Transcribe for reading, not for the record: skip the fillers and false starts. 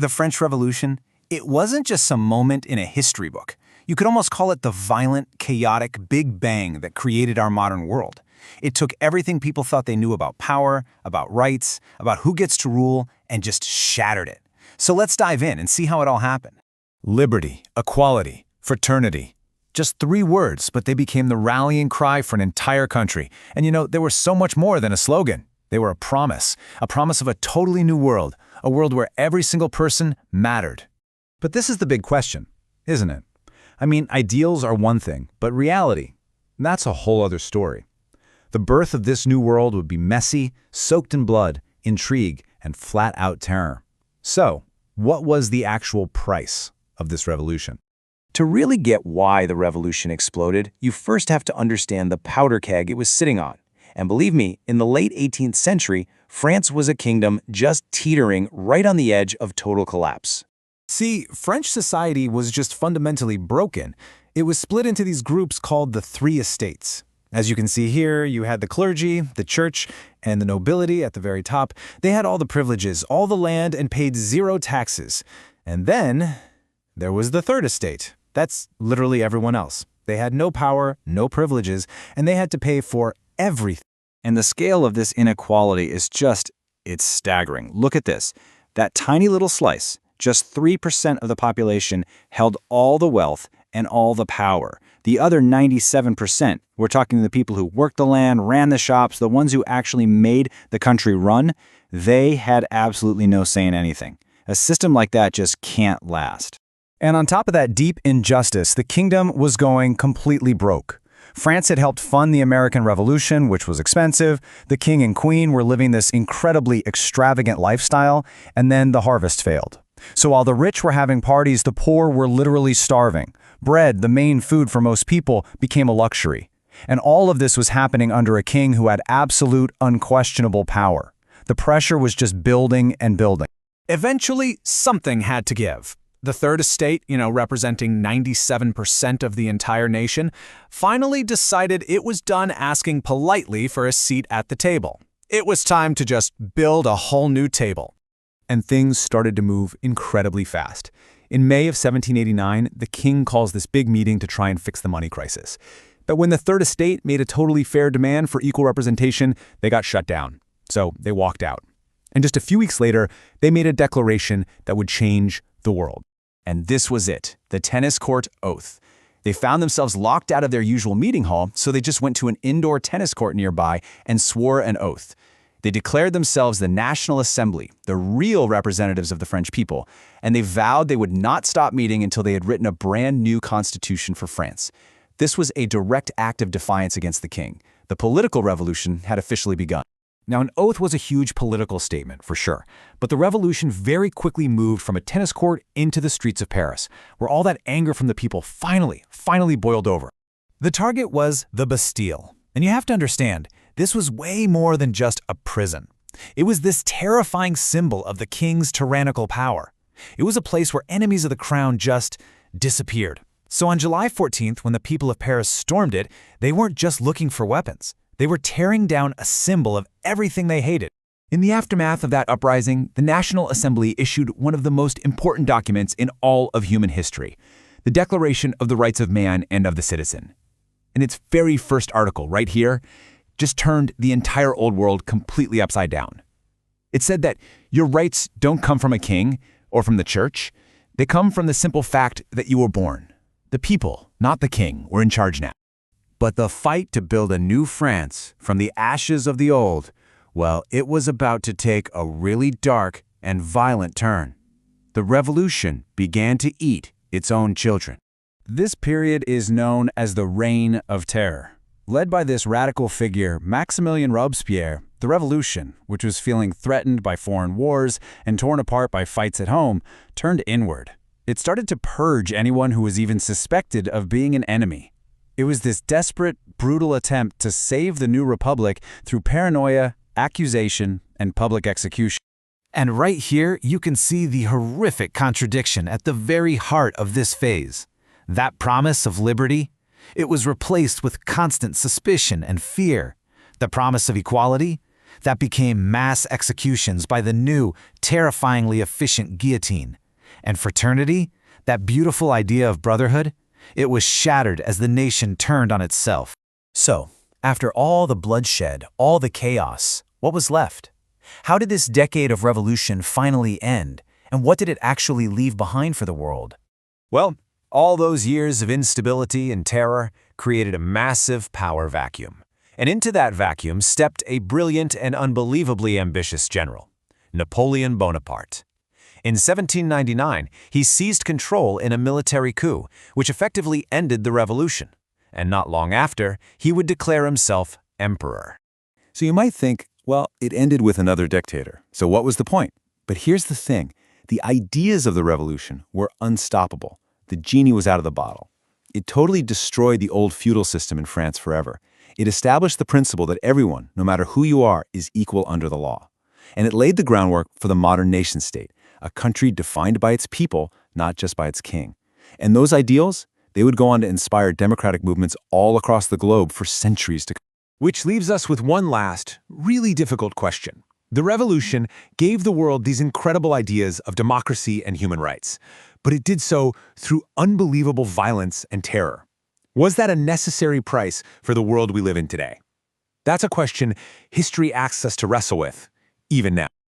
The French Revolution, it wasn't just some moment in a history book. You could almost call it the violent, chaotic Big Bang that created our modern world. It took everything people thought they knew about power, about rights, about who gets to rule, and just shattered it. So let's dive in and see how it all happened. Liberty, equality, fraternity. Just 3 words, but they became the rallying cry for an entire country. And they were so much more than a slogan. They were a promise of a totally new world, a world where every single person mattered. But this is the big question, isn't it? I mean, ideals are one thing, but reality, that's a whole other story. The birth of this new world would be messy, soaked in blood, intrigue, and flat-out terror. So, what was the actual price of this revolution? To really get why the revolution exploded, you first have to understand the powder keg it was sitting on. And believe me, in the late 18th century, France was a kingdom just teetering right on the edge of total collapse. See, French society was just fundamentally broken. It was split into these groups called the 3 estates. As you can see here, you had the clergy, the church, and the nobility at the very top. They had all the privileges, all the land, and paid 0 taxes. And then there was the 3rd estate. That's literally everyone else. They had no power, no privileges, and they had to pay for everything. And the scale of this inequality is it's staggering. Look at this. That tiny little slice, just 3% of the population, held all the wealth and all the power. The other 97%, we're talking the people who worked the land, ran the shops, the ones who actually made the country run, they had absolutely no say in anything. A system like that just can't last. And on top of that deep injustice, the kingdom was going completely broke. France had helped fund the American Revolution, which was expensive. The king and queen were living this incredibly extravagant lifestyle, and then the harvest failed. So while the rich were having parties, the poor were literally starving. Bread, the main food for most people, became a luxury. And all of this was happening under a king who had absolute, unquestionable power. The pressure was just building and building. Eventually, something had to give. The 3rd estate, representing 97% of the entire nation, finally decided it was done asking politely for a seat at the table. It was time to just build a whole new table. And things started to move incredibly fast. In May of 1789, the king calls this big meeting to try and fix the money crisis. But when the 3rd estate made a totally fair demand for equal representation, they got shut down. So they walked out. And just a few weeks later, they made a declaration that would change the world. And this was it, the tennis court oath. They found themselves locked out of their usual meeting hall, so they just went to an indoor tennis court nearby and swore an oath. They declared themselves the National Assembly, the real representatives of the French people, and they vowed they would not stop meeting until they had written a brand new constitution for France. This was a direct act of defiance against the king. The political revolution had officially begun. Now, an oath was a huge political statement, for sure, but the revolution very quickly moved from a tennis court into the streets of Paris, where all that anger from the people finally boiled over. The target was the Bastille. And you have to understand, this was way more than just a prison. It was this terrifying symbol of the king's tyrannical power. It was a place where enemies of the crown just disappeared. So on July 14th, when the people of Paris stormed it, they weren't just looking for weapons. They were tearing down a symbol of everything they hated. In the aftermath of that uprising, the National Assembly issued one of the most important documents in all of human history, the Declaration of the Rights of Man and of the Citizen. And its very first article, right here, just turned the entire old world completely upside down. It said that your rights don't come from a king or from the church. They come from the simple fact that you were born. The people, not the king, were in charge now. But the fight to build a new France from the ashes of the old, well, it was about to take a really dark and violent turn. The revolution began to eat its own children. This period is known as the Reign of Terror. Led by this radical figure, Maximilien Robespierre, the revolution, which was feeling threatened by foreign wars and torn apart by fights at home, turned inward. It started to purge anyone who was even suspected of being an enemy. It was this desperate, brutal attempt to save the new republic through paranoia, accusation, and public execution. And right here, you can see the horrific contradiction at the very heart of this phase. That promise of liberty, it was replaced with constant suspicion and fear. The promise of equality, That became mass executions by the new, terrifyingly efficient guillotine. And fraternity, that beautiful idea of brotherhood, it was shattered as the nation turned on itself. So, after all the bloodshed, all the chaos, what was left? How did this decade of revolution finally end, and what did it actually leave behind for the world? Well, all those years of instability and terror created a massive power vacuum. And into that vacuum stepped a brilliant and unbelievably ambitious general, Napoleon Bonaparte. In 1799, he seized control in a military coup, which effectively ended the revolution. And not long after, he would declare himself emperor. So you might think, well, it ended with another dictator. So what was the point? But here's the thing. The ideas of the revolution were unstoppable. The genie was out of the bottle. It totally destroyed the old feudal system in France forever. It established the principle that everyone, no matter who you are, is equal under the law. And it laid the groundwork for the modern nation-state, a country defined by its people, not just by its king. And those ideals, they would go on to inspire democratic movements all across the globe for centuries to come. Which leaves us with one last, really difficult question. The revolution gave the world these incredible ideas of democracy and human rights, but it did so through unbelievable violence and terror. Was that a necessary price for the world we live in today? That's a question history asks us to wrestle with, even now.